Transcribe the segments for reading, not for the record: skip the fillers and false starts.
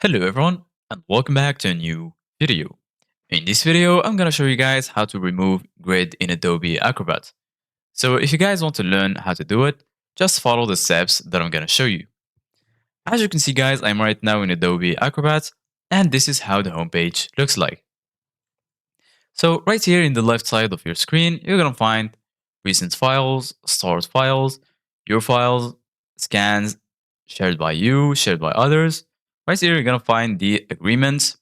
Hello everyone and welcome back to a new video. In this video, I'm gonna show you guys how to remove grid in Adobe Acrobat. So if you guys want to learn how to do it, just follow the steps that I'm gonna show you. As you can see guys, I'm right now in Adobe Acrobat and this is how the homepage looks like. So right here in the left side of your screen, you're gonna find recent files, stored files, your files, scans, shared by you, shared by others. Right here, you're gonna find the agreements.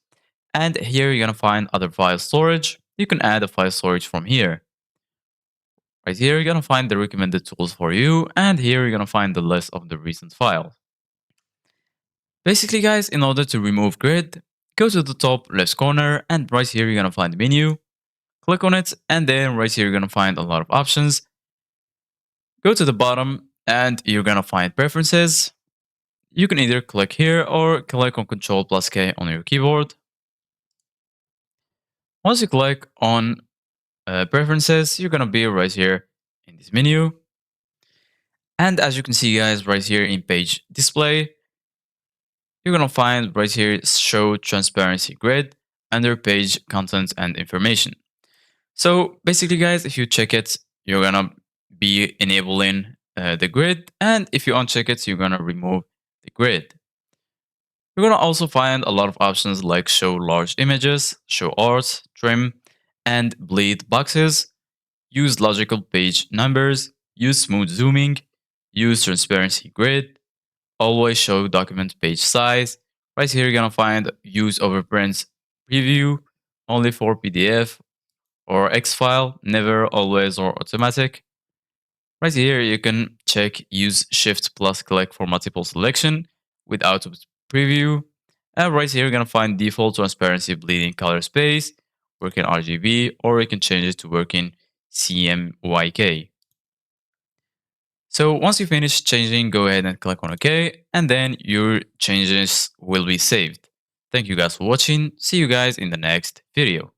And here you're gonna find other file storage. You can add a file storage from here. Right here, you're gonna find the recommended tools for you. And here you're gonna find the list of the recent files. Basically, guys, in order to remove grid, go to the top left corner and right here you're gonna find the menu. Click on it, and then right here you're gonna find a lot of options. Go to the bottom and you're gonna find preferences. You can either click here or click on Ctrl+K on your keyboard. Once you click on preferences, you're gonna be right here in this menu. And as you can see guys, right here in page display, you're gonna find right here show transparency grid under page content and information. So basically guys, if you check it, you're gonna be enabling the grid, and if you uncheck it, you're gonna remove the grid. You're gonna also find a lot of options like show large images, show art, trim, and bleed boxes. Use logical page numbers, use smooth zooming, use transparency grid, always show document page size. Right here, you're gonna find use overprint preview, only for PDF or X file, never, always, or automatic. Right here, you can check use shift plus click for multiple selection with auto preview. And right here, you're gonna find default transparency bleeding color space, work in RGB, or you can change it to work in CMYK. So once you finish changing, go ahead and click on OK, and then your changes will be saved. Thank you guys for watching. See you guys in the next video.